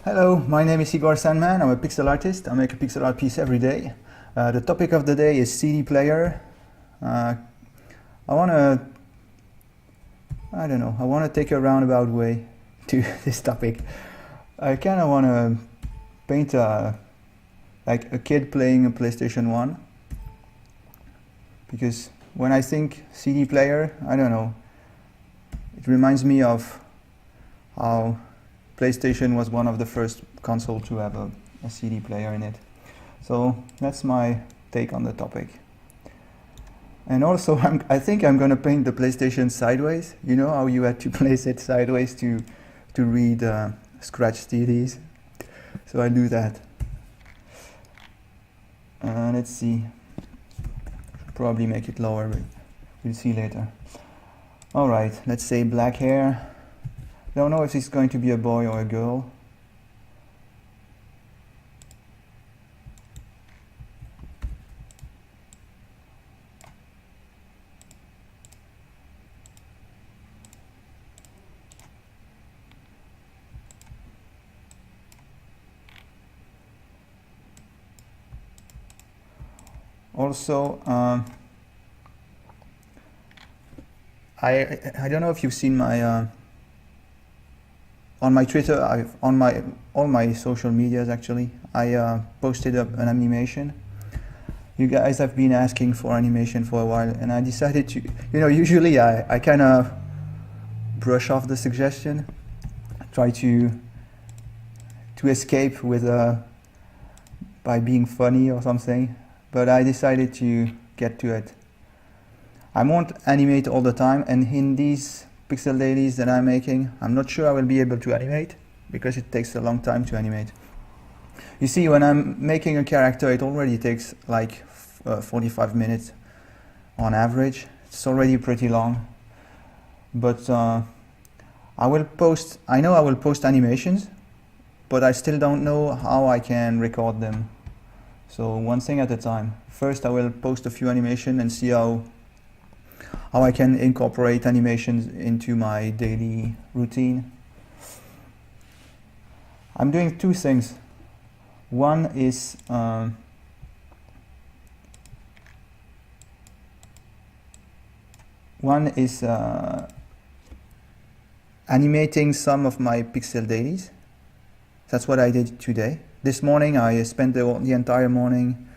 Hello, my name is Igor Sandman. I'm a pixel artist. I make a pixel art piece every day. The topic of the day is CD player. I want to take a roundabout way to this topic. I kind of want to paint like a kid playing a PlayStation 1. Because when I think CD player, I don't know, it reminds me of how PlayStation was one of the first consoles to have a CD player in it. So that's my take on the topic. And also, I think I'm going to paint the PlayStation sideways. You know how you had to place it sideways to read scratch CDs? So I do that. Let's see. Probably make it lower, but we'll see later. Alright, let's say black hair. Don't know if it's going to be a boy or a girl. Also, I don't know if you've seen my on my Twitter, on all my social medias actually, I posted up an animation. You guys have been asking for animation for a while, and I decided to, usually I kind of brush off the suggestion, try to escape with by being funny or something, but I decided to get to it. I won't animate all the time, and in these pixel dailies that I'm making, I'm not sure I will be able to animate because it takes a long time to animate. You see, when I'm making a character, it already takes like 45 minutes on average. It's already pretty long, but I know I will post animations, but I still don't know how I can record them. So one thing at a time. First I will post a few animations and see how I can incorporate animations into my daily routine. I'm doing two things. One is animating some of my pixel dailies. That's what I did today. This morning I spent the entire morning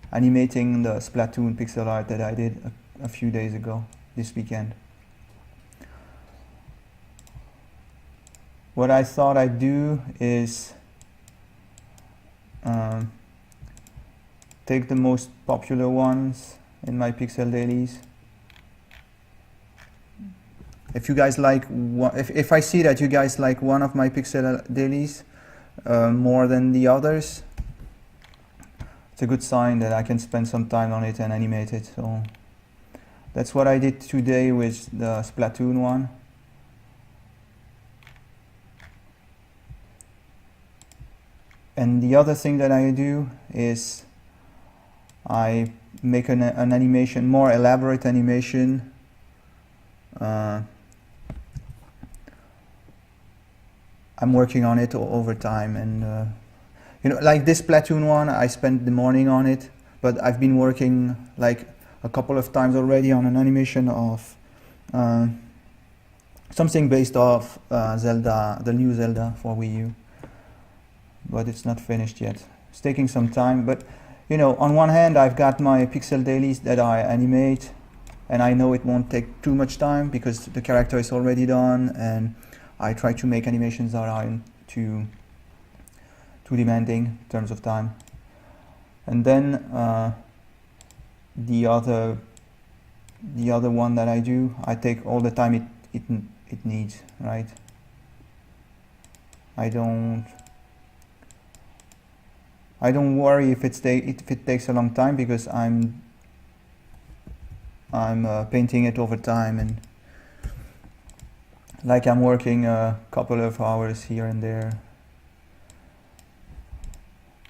animating the Splatoon pixel art that I did a few days ago, this weekend. What I thought I'd do is take the most popular ones in my pixel dailies. If you guys like if I see that you guys like one of my pixel dailies more than the others, it's a good sign that I can spend some time on it and animate it. So that's what I did today with the Splatoon one. And the other thing that I do is I make an animation, more elaborate animation. I'm working on it over time, and like this Splatoon one, I spent the morning on it, but I've been working like a couple of times already on an animation of something based off Zelda, the new Zelda for Wii U, but it's not finished yet. It's taking some time, but on one hand I've got my pixel dailies that I animate, and I know it won't take too much time because the character is already done, and I try to make animations that aren't too demanding in terms of time. And then the other one that I do, I take all the time it needs, right? I don't worry if it takes a long time, because I'm painting it over time, and like I'm working a couple of hours here and there.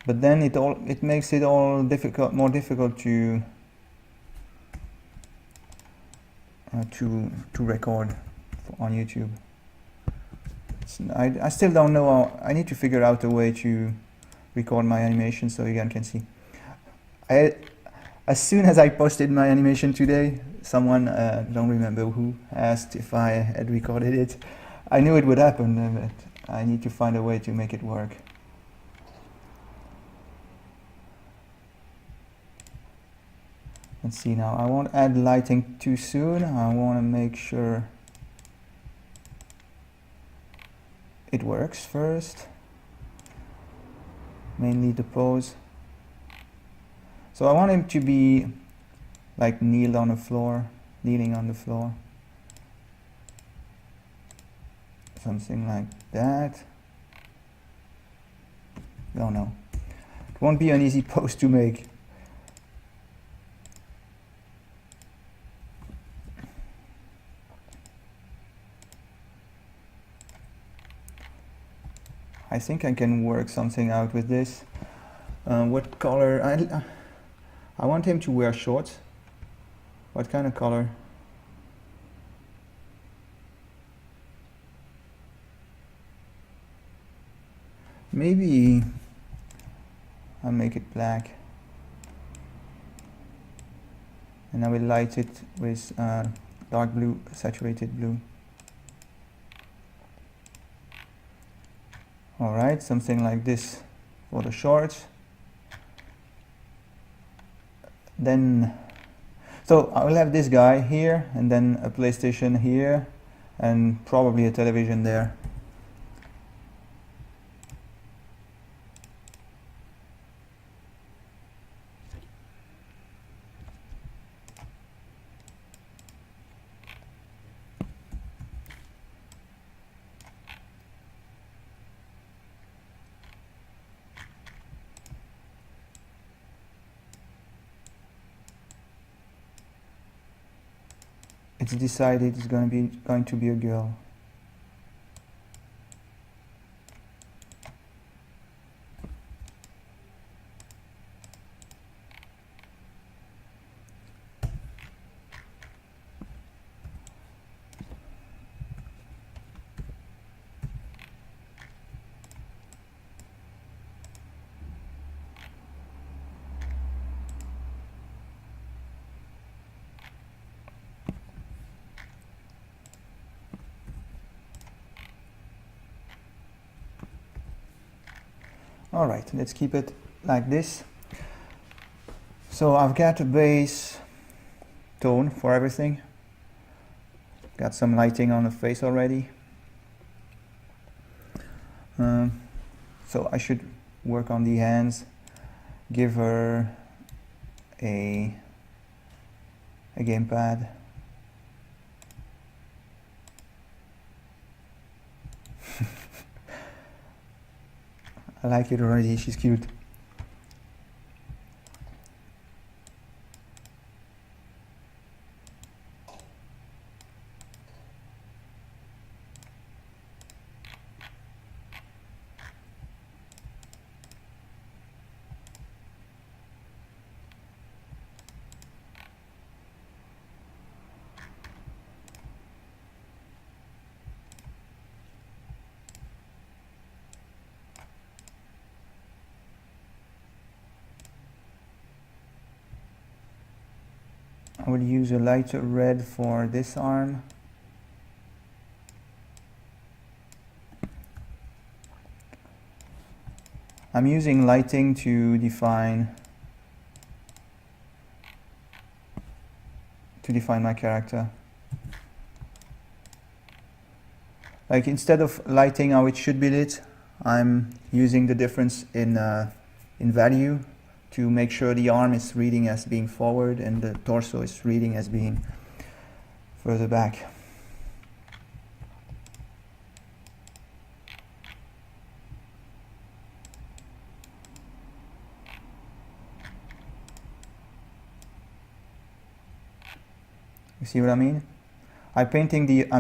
But then it makes it all more difficult to record on YouTube. I still don't know how. I need to figure out a way to record my animation so you guys can see. As soon as I posted my animation today, someone, don't remember who, asked if I had recorded it. I knew it would happen, but I need to find a way to make it work. Let's see now. I won't add lighting too soon. I want to make sure it works first. Mainly the pose. So I want him to be like kneeling on the floor. Something like that. Don't know. It won't be an easy pose to make. I think I can work something out with this. What color? I want him to wear shorts. What kind of color? Maybe I'll make it black. And I will light it with dark blue, saturated blue. Alright, something like this for the shorts. Then, so I will have this guy here, and then a PlayStation here, and probably a television there. It's decided it's going to be a girl. Alright, let's keep it like this. So I've got a base tone for everything. Got some lighting on the face already. So I should work on the hands, give her a gamepad. I like it already, she's cute. I will use a lighter red for this arm. I'm using lighting to define my character. Like instead of lighting how it should be lit, I'm using the difference in value to make sure the arm is reading as being forward and the torso is reading as being further back. You see what I mean? I painted the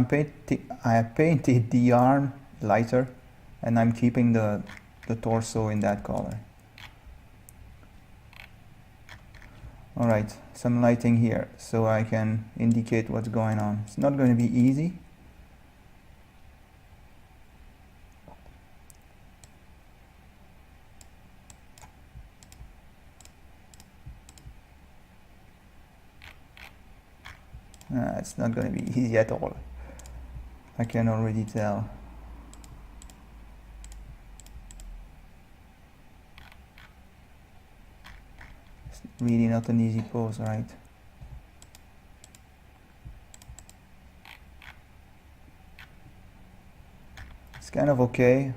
arm lighter, and I'm keeping the torso in that color. Alright, some lighting here so I can indicate what's going on. It's not going to be easy. It's not going to be easy at all. I can already tell. It's really not an easy pose, right? It's kind of okay.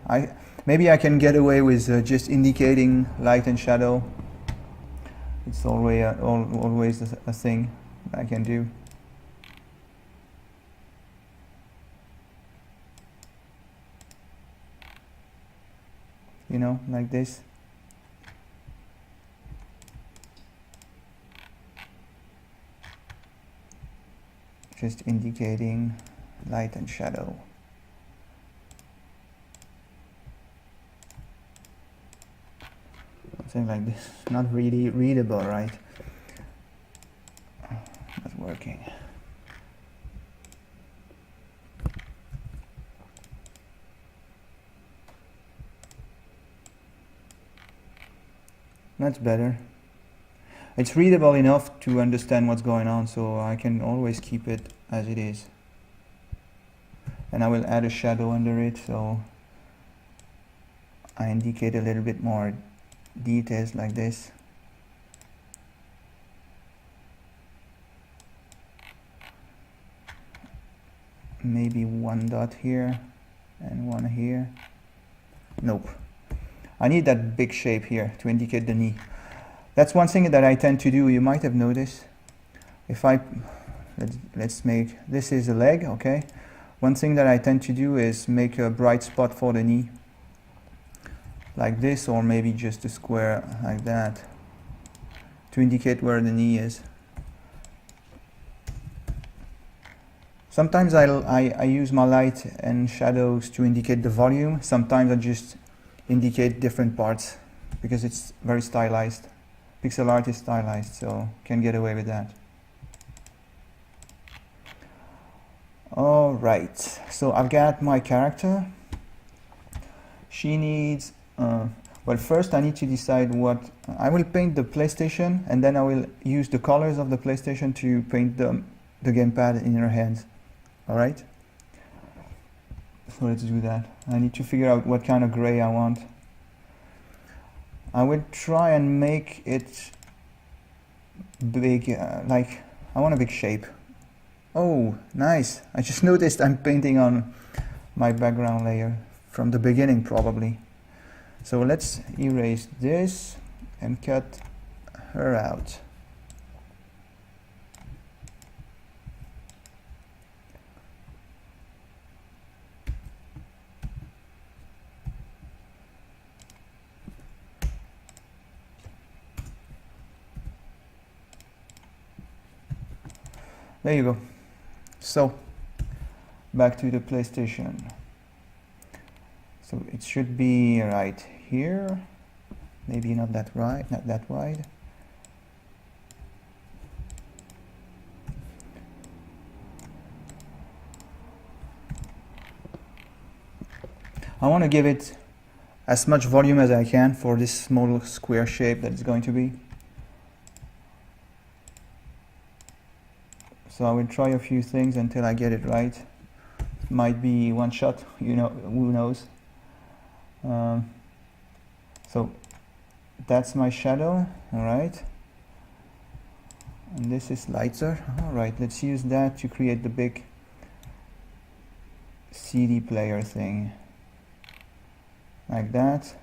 Maybe I can get away with just indicating light and shadow. It's always a thing I can do. You know, like this. Just indicating light and shadow. Something like this. Not really readable, right? Not working. That's better. It's readable enough to understand what's going on, so I can always keep it as it is. And I will add a shadow under it, so I indicate a little bit more details like this. Maybe one dot here and one here. Nope. I need that big shape here to indicate the knee. That's one thing that I tend to do. You might have noticed. If let's make, this is a leg, okay? One thing that I tend to do is make a bright spot for the knee. Like this, or maybe just a square like that to indicate where the knee is. Sometimes I use my light and shadows to indicate the volume. Sometimes I just indicate different parts because it's very stylized. Pixel art is stylized, so can get away with that. All right, so I've got my character. She needs, well, first I need to decide what, I will paint the PlayStation, and then I will use the colors of the PlayStation to paint the gamepad in her hands. All right? So let's do that. I need to figure out what kind of gray I want. I will try and make it big, like, I want a big shape. Oh, nice. I just noticed I'm painting on my background layer from the beginning, probably. So let's erase this and cut her out. There you go. So back to the PlayStation. So it should be right here. Maybe not that right, not that wide. I want to give it as much volume as I can for this small square shape that it's going to be. So I will try a few things until I get it right. Might be one shot, you know, who knows. So that's my shadow, all right. And this is lighter. All right, let's use that to create the big CD player thing. Like that.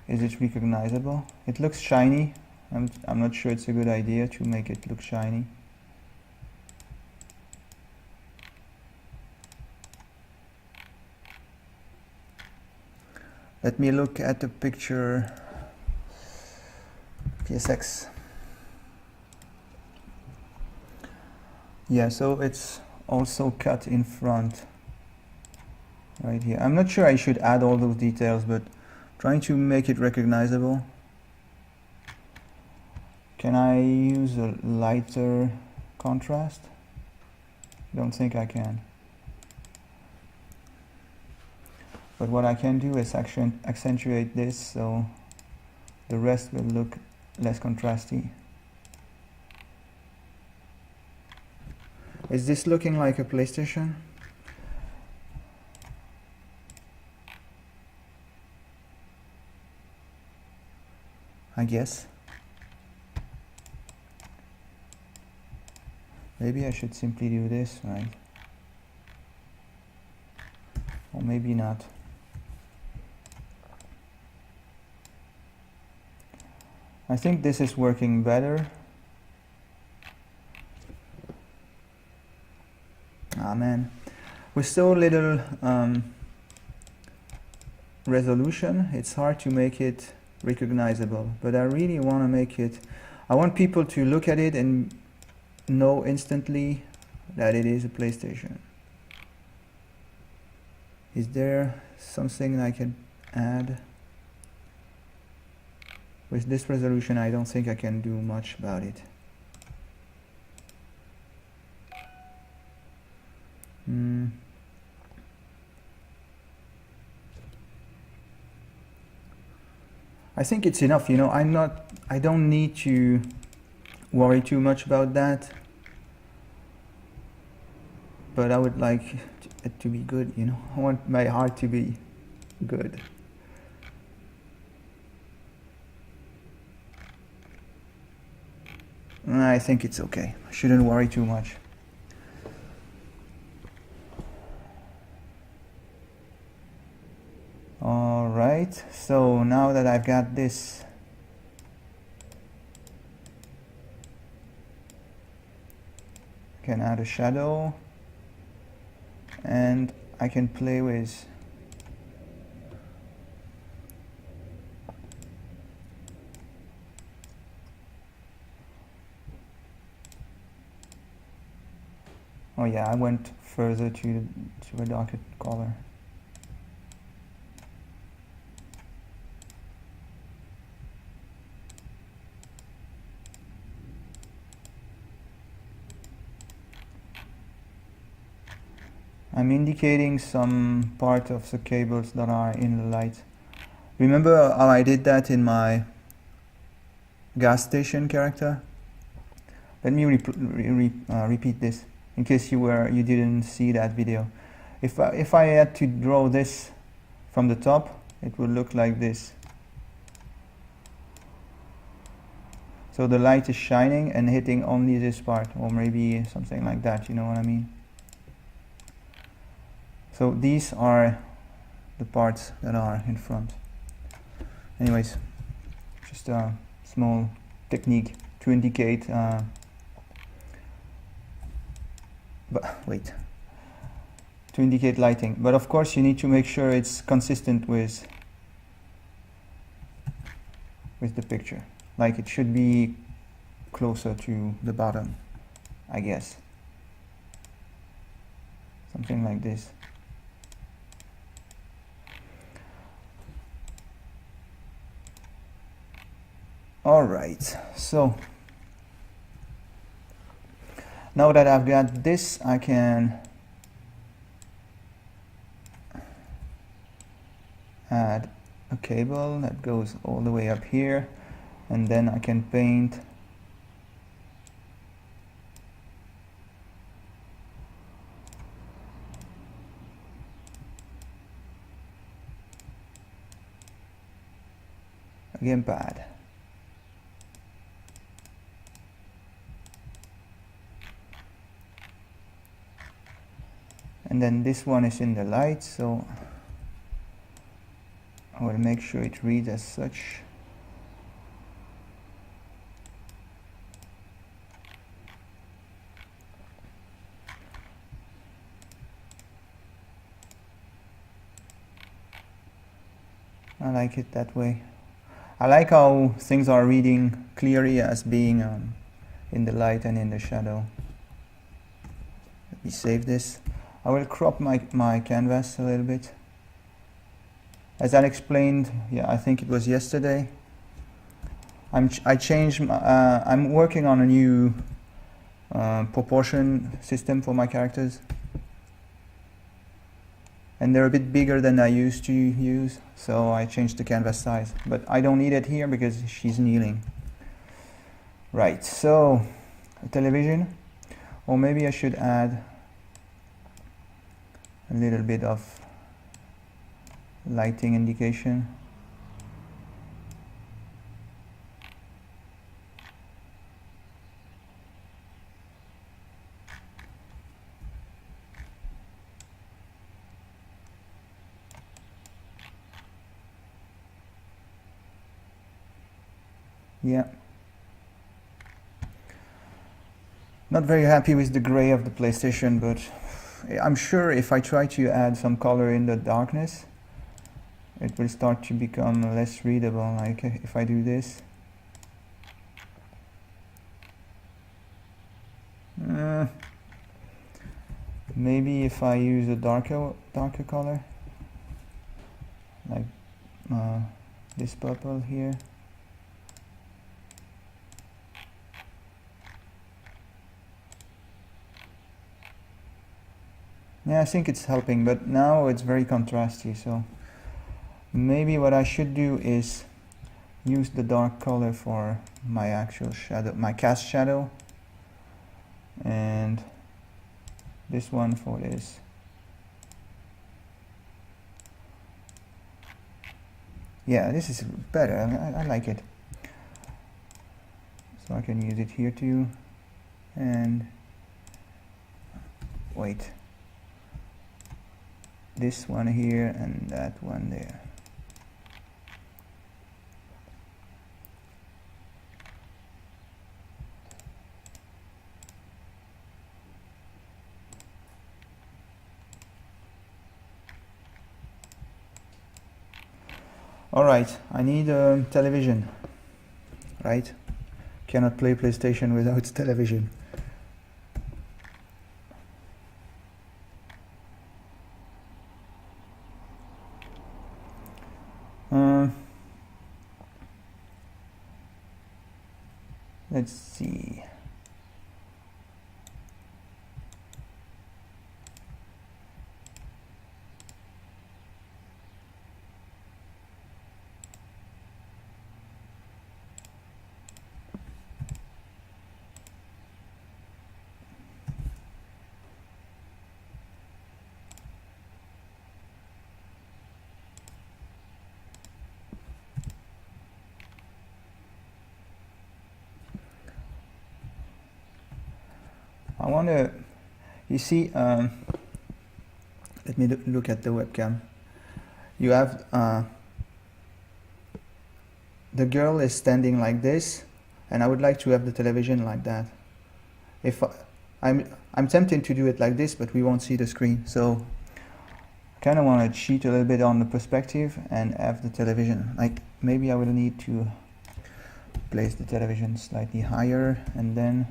Is it recognizable? It looks shiny. I'm not sure it's a good idea to make it look shiny. Let me look at the picture. PSX. Yeah, so it's also cut in front right here. I'm not sure I should add all those details, but trying to make it recognizable. Can I use a lighter contrast? Don't think I can. But what I can do is actually accentuate this so the rest will look less contrasty. Is this looking like a PlayStation? I guess. Maybe I should simply do this, right? Or maybe not. I think this is working better. Ah man, with so little resolution, it's hard to make it recognizable, but I really want to make it, I want people to look at it and know instantly that it is a PlayStation. Is there something I can add? With this resolution, I don't think I can do much about it. I think it's enough, you know. I don't need to worry too much about that, but I would like it to be good, you know. I want my art to be good. I think it's okay. I shouldn't worry too much. Alright, so now that I've got this I can add a shadow and I can play with oh yeah, I went further to a darker color. I'm indicating some part of the cables that are in the light. Remember how I did that in my gas station character? Let me repeat this in case you didn't see that video. If I had to draw this from the top, it would look like this. So the light is shining and hitting only this part, or maybe something like that, you know what I mean? So these are the parts that are in front. Anyways, just a small technique to indicate to indicate lighting. But of course you need to make sure it's consistent with the picture. Like it should be closer to the bottom, I guess. Something like this. Alright, so now that I've got this, I can add a cable that goes all the way up here, and then I can paint a gamepad. And then this one is in the light, so I will make sure it reads as such. I like it that way. I like how things are reading clearly as being in the light and in the shadow. Let me save this. I will crop my canvas a little bit. As I explained, yeah, I think it was yesterday, I'm working on a new proportion system for my characters, and they're a bit bigger than I used to use, so I changed the canvas size, but I don't need it here because she's kneeling. Right, so a television, or maybe I should add a little bit of lighting indication. Yeah. Not very happy with the gray of the PlayStation, but I'm sure if I try to add some color in the darkness, it will start to become less readable, like if I do this. Maybe if I use a darker color, like this purple here. Yeah, I think it's helping, but now it's very contrasty, so maybe what I should do is use the dark color for my actual shadow, my cast shadow, and this one for this. Yeah, this is better. I like it. So I can use it here too, and wait, this one here and that one there. Alright, I need a television, right? Cannot play PlayStation without television. Let's see. I want to, you see, let me look at the webcam. You have, the girl is standing like this, and I would like to have the television like that. If I'm tempted to do it like this, but we won't see the screen, so I kind of want to cheat a little bit on the perspective and have the television. Like, maybe I will need to place the television slightly higher, and then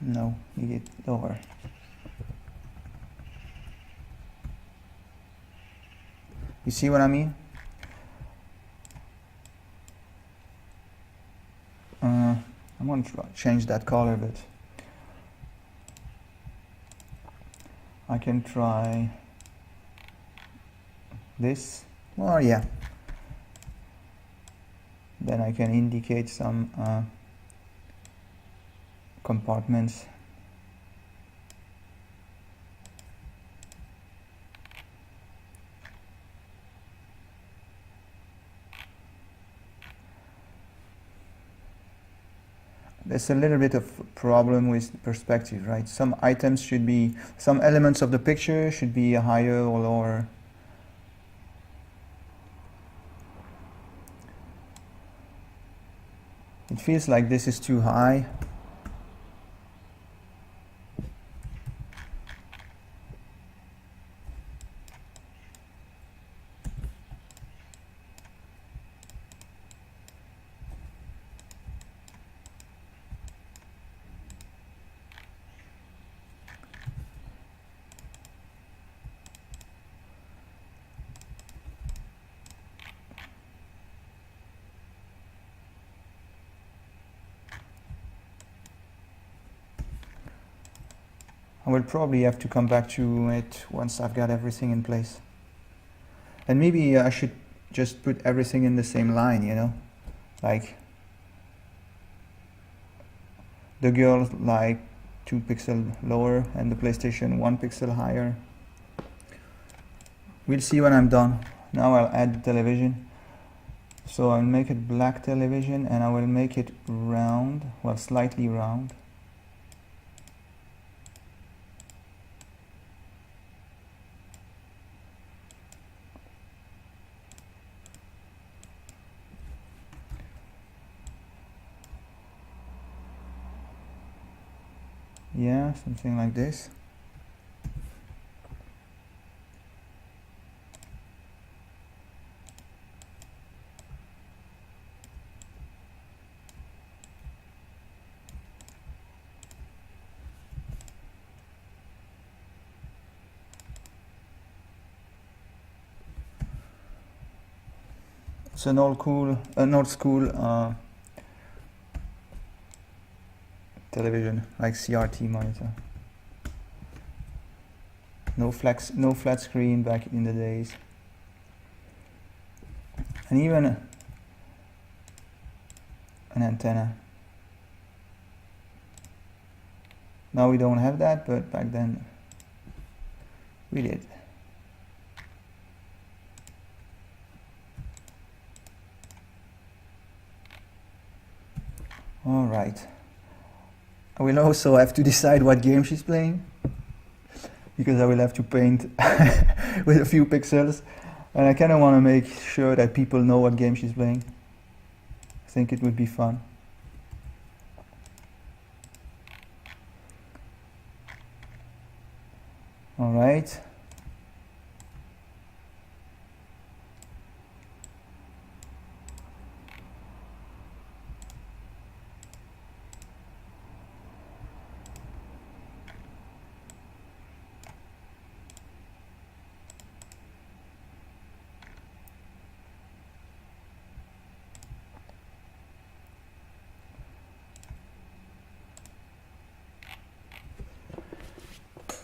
no, need it lower. You see what I mean? I'm going to change that color, but I can try this. Well, yeah. Then I can indicate some compartments. There's a little bit of problem with perspective, right? Some items should be, some elements of the picture should be higher or lower. It feels like this is too high. I will probably have to come back to it once I've got everything in place. And maybe I should just put everything in the same line, you know, like the girl like 2 pixels lower and the PlayStation 1 pixel higher. We'll see when I'm done. Now I'll add the television. So I'll make it black television and I will make it round, well, slightly round. Yeah, something like this. It's an old school television, like CRT monitor. No flat screen back in the days. And even an antenna. Now we don't have that, but back then we did. All right. I will also have to decide what game she's playing, because I will have to paint with a few pixels, and I kind of want to make sure that people know what game she's playing. I think it would be fun. All right.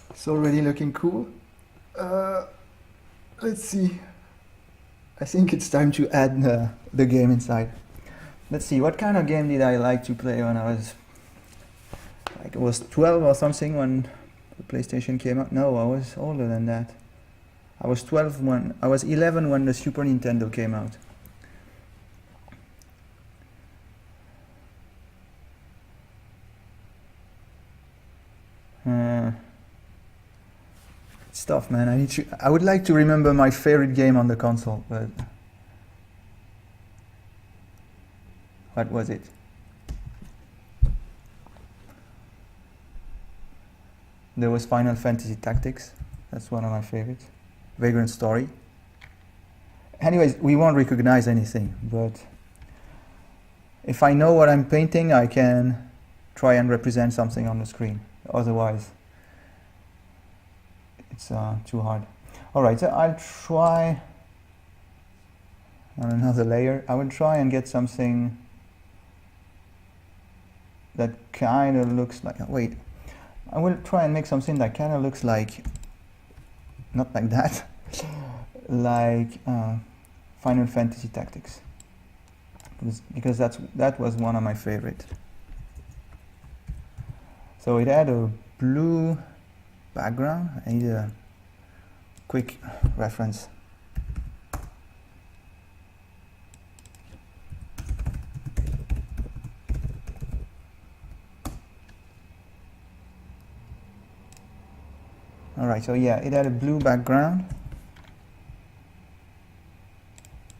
It's already looking cool. Let's see. I think it's time to add the game inside. Let's see, what kind of game did I like to play when I was, like, I was 12 or something when the PlayStation came out? No, I was older than that. I was 11 when the Super Nintendo came out. It's tough, man. I would like to remember my favorite game on the console, but what was it? There was Final Fantasy Tactics. That's one of my favorites. Vagrant Story. Anyways, we won't recognize anything, but if I know what I'm painting, I can try and represent something on the screen. Otherwise, it's too hard. Alright, so I'll try on another layer. I will try and get something that kind of looks like, wait, I will try and make something that kind of looks like, not like that, like Final Fantasy Tactics, because that was one of my favorites. So it had a blue background. I need a quick reference. Alright, so yeah, it had a blue background.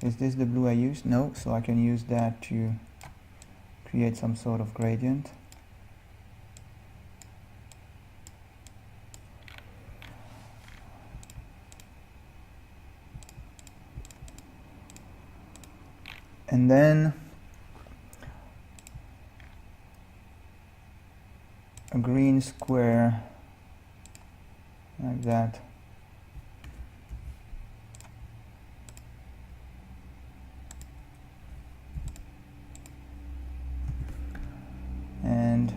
Is this the blue I used? No, so I can use that to create some sort of gradient. And then a green square like that. And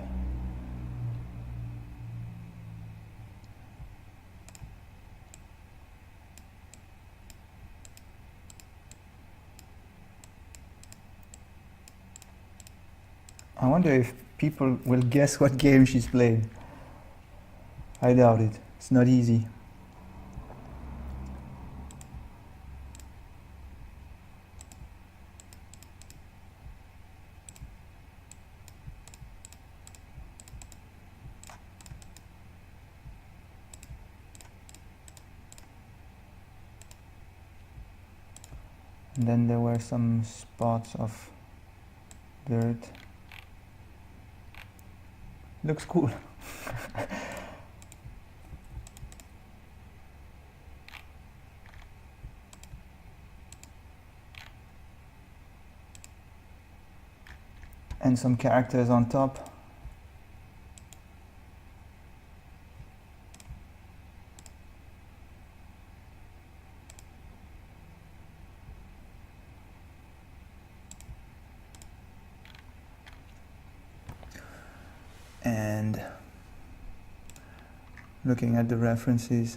I wonder if people will guess what game she's playing. I doubt it. It's not easy. And then there were some spots of dirt. Looks cool. And some characters on top. And looking at the references,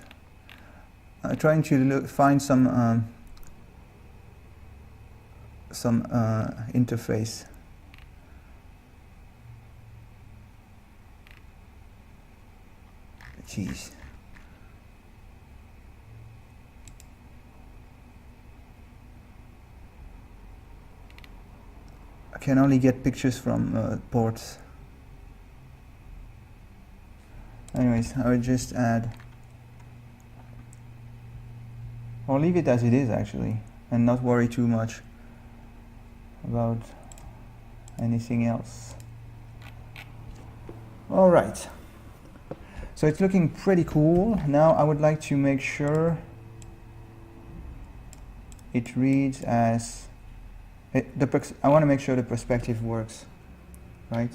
trying to find some interface. Jeez. I can only get pictures from ports. Anyways, I would just add, or leave it as it is actually, and not worry too much about anything else. Alright, so it's looking pretty cool. Now I would like to make sure it reads as, I want to make sure the perspective works, right?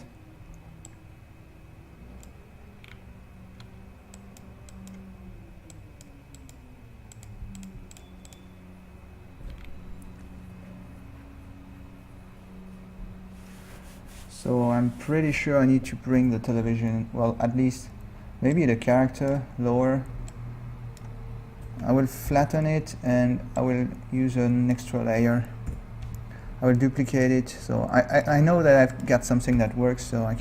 So I'm pretty sure I need to bring the television, well, at least maybe the character lower. I will flatten it and I will use an extra layer. I will duplicate it, so I know that I've got something that works, so I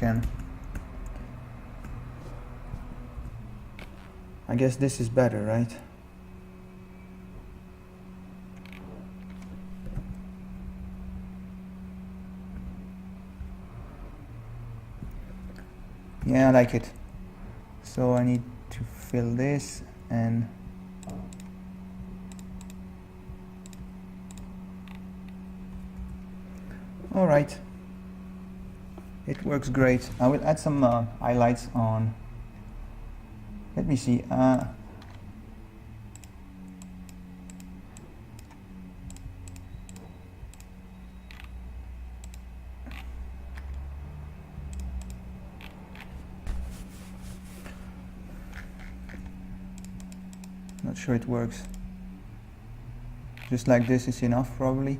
guess this is better, right? Yeah, I like it. So I need to fill this and alright. It works great. I will add some highlights on. Let me see. Not sure it works. Just like this is enough probably.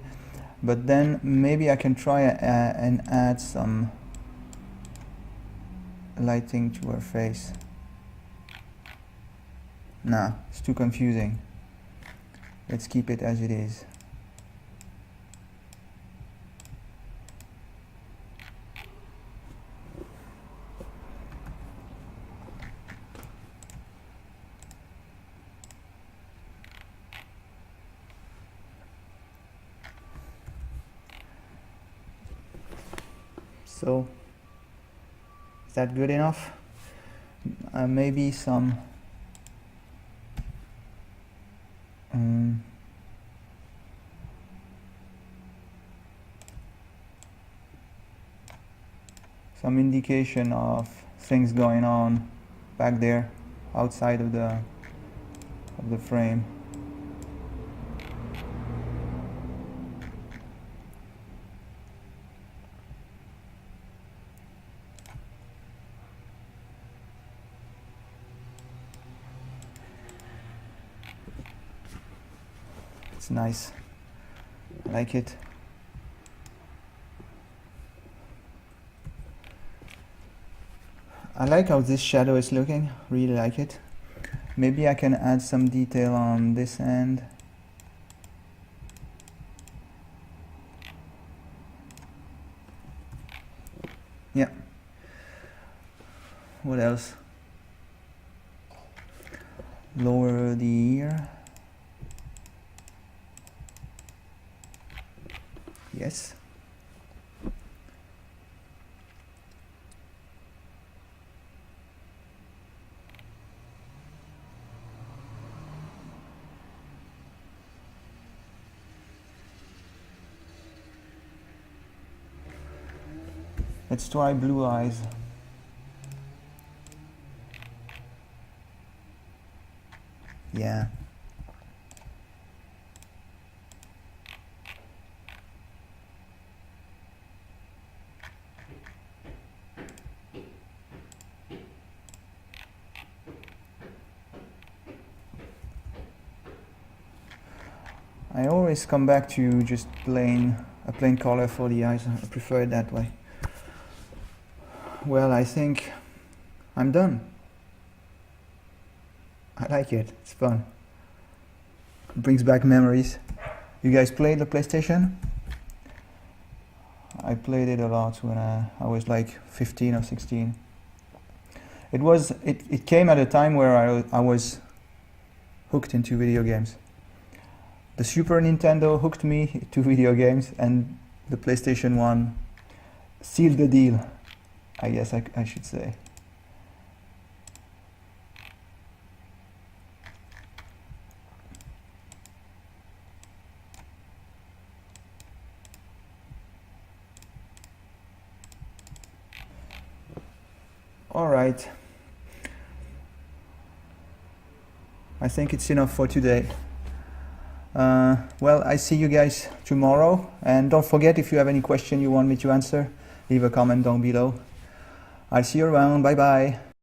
But then maybe I can try and add some lighting to her face. Nah, it's too confusing. Let's keep it as it is. So, is that good enough? Maybe some indication of things going on back there outside of the frame. It's nice. I like it. I like how this shadow is looking. Really like it. Maybe I can add some detail on this end. What else? Lower the ear. Yes. Let's try blue eyes. Yeah. I always come back to just a plain color for the eyes. I prefer it that way. Well, I think I'm done. I like it. It's fun. It brings back memories. You guys played the PlayStation? I played it a lot when I was like 15 or 16. It came at a time where I was hooked into video games. The Super Nintendo hooked me to video games, and the PlayStation 1 sealed the deal, I guess I should say. All right. I think it's enough for today. Well, I see you guys tomorrow, and don't forget, if you have any question you want me to answer, leave a comment down below. I'll see you around. Bye bye.